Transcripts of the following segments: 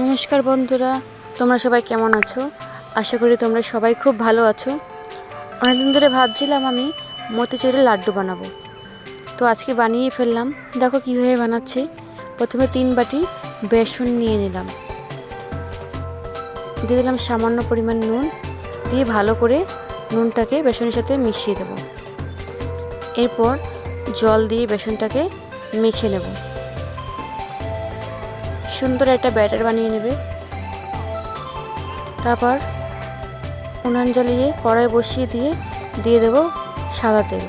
নমস্কার বন্ধুরা, তোমরা সবাই কেমন আছো? আশা করি তোমরা সবাই খুব ভালো আছো। অনেকদিন ধরে ভাবছিলাম আমি মতিচুরের লাড্ডু বানাবো, তো আজকে বানিয়ে ফেললাম। দেখো কীভাবে বানাচ্ছি। প্রথমে 3 বাটি বেসন নিয়ে নিলাম, দিয়ে দিলাম সামান্য পরিমাণ নুন, দিয়ে ভালো করে নুনটাকে বেসনের সাথে মিশিয়ে দেব। এরপর জল দিয়ে বেসনটাকে মেখে নেব। সুন্দর একটা ব্যাটার বানিয়ে নেবে। তারপর উনান জ্বালিয়ে কড়াই বসিয়ে দিয়ে দেব সাদা তেল।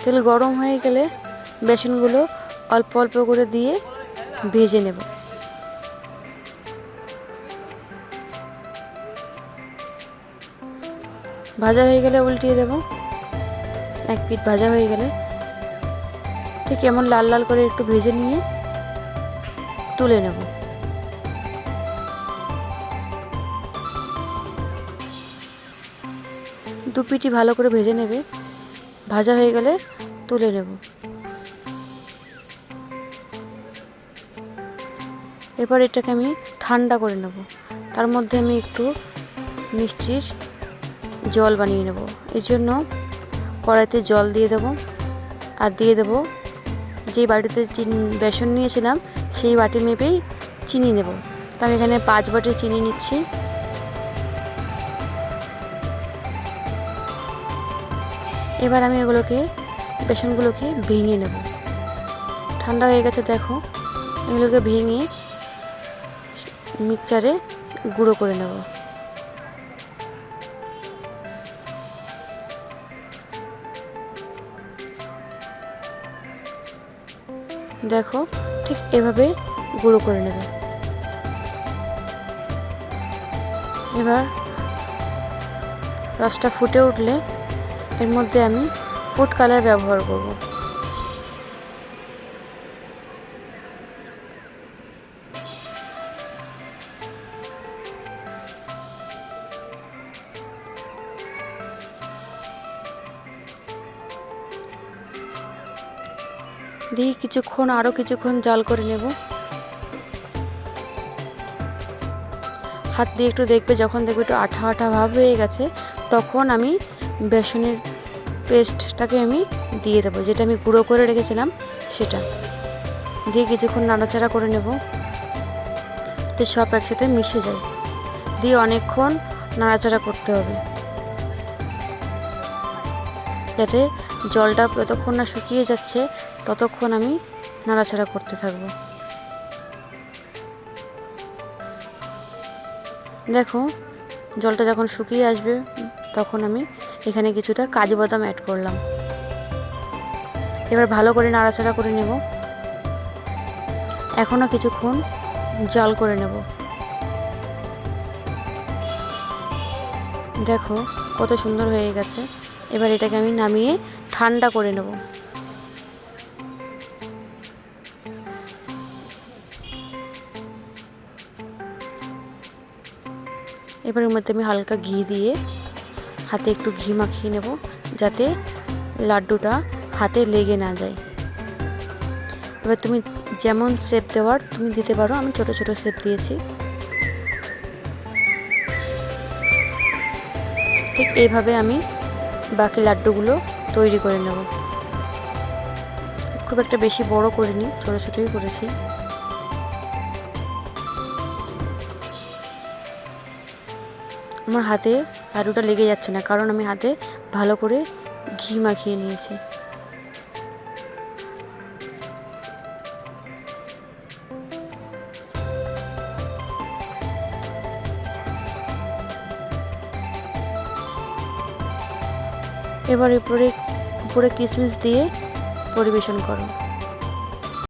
তেল গরম হয়ে গেলে বেসনগুলো অল্প অল্প করে দিয়ে ভেজে নেব। ভাজা হয়ে গেলে উল্টিয়ে দেব। এক পিঠ ভাজা হয়ে গেলে ঠিক এমন লাল লাল করে একটু ভেজে নিয়ে তুলে নেব। দু পিঠই ভালো করে ভেজে নেবে। ভাজা হয়ে গেলে তুলে নেব। এবার এটাকে আমি ঠান্ডা করে নেব। তার মধ্যে আমি একটু মিষ্টির জল বানিয়ে নেব। এর জন্য কড়াইতে জল দিয়ে দেব, আর দিয়ে দেব যেই বাটিতে বেসন নিয়েছিলাম সেই বাটি মেপেই চিনি নেব। তো আমি এখানে 5 বাটি চিনি নিচ্ছি। এবার আমি বেসনগুলোকে ভেঙে নেব। ঠান্ডা হয়ে গেছে, দেখো এগুলোকে ভেঙে মিক্সচারে গুঁড়ো করে নেব। দেখো ঠিক এভাবে গুঁড়ো করে নেবে। এবার রসটা ফুটে উঠলে এর মধ্যে আমি ফুড কালার ব্যবহার করব। দিয়ে আরও কিছুক্ষণ জাল করে নেব। হাত দিয়ে একটু দেখবে, যখন দেখবে একটু আঠা আঠা ভাব হয়ে গেছে, তখন আমি বেসনের পেস্টটাকে আমি দিয়ে দেবো, যেটা আমি গুঁড়ো করে রেখেছিলাম সেটা দিয়ে কিছুক্ষণ নাড়াচাড়া করে নেব, যাতে সব একসাথে মিশে যায়। দিয়ে অনেকক্ষণ নাড়াচাড়া করতে হবে, যাতে জলটা যতক্ষণ না শুকিয়ে যাচ্ছে ততক্ষণ আমি নাড়াচাড়া করতে থাকবো। দেখো জলটা যখন শুকিয়ে আসবে তখন আমি এখানে কিছুটা কাজু বাদাম অ্যাড করলাম। এবার ভালো করে নাড়াচাড়া করে নেব। এখনও কিছুক্ষণ জাল করে নেব। দেখো কত সুন্দর হয়ে গেছে। এবার এটাকে আমি নামিয়ে ঠান্ডা করে নেব। এবার এর মধ্যে আমি হালকা ঘি দিয়ে হাতে একটু ঘি মাখিয়ে নেব, যাতে লাড্ডুটা হাতে লেগে না যায়। এবার তুমি যেমন শেপ দেওয়ার তুমি দিতে পারো, আমি ছোট ছোট শেপ দিয়েছি। ঠিক এইভাবে আমি বাকি লাড্ডুগুলো তৈরি করে নেব। খুব একটা বেশি বড় করিনি, ছোট ছোটই করেছি। আমার হাতে লাড্ডুটা লেগে যাচ্ছে না, কারণ আমি হাতে ভালো করে ঘি মাখিয়ে নিয়েছি। এবার উপরে কিশমিশ দিয়ে পরিবেশন করো।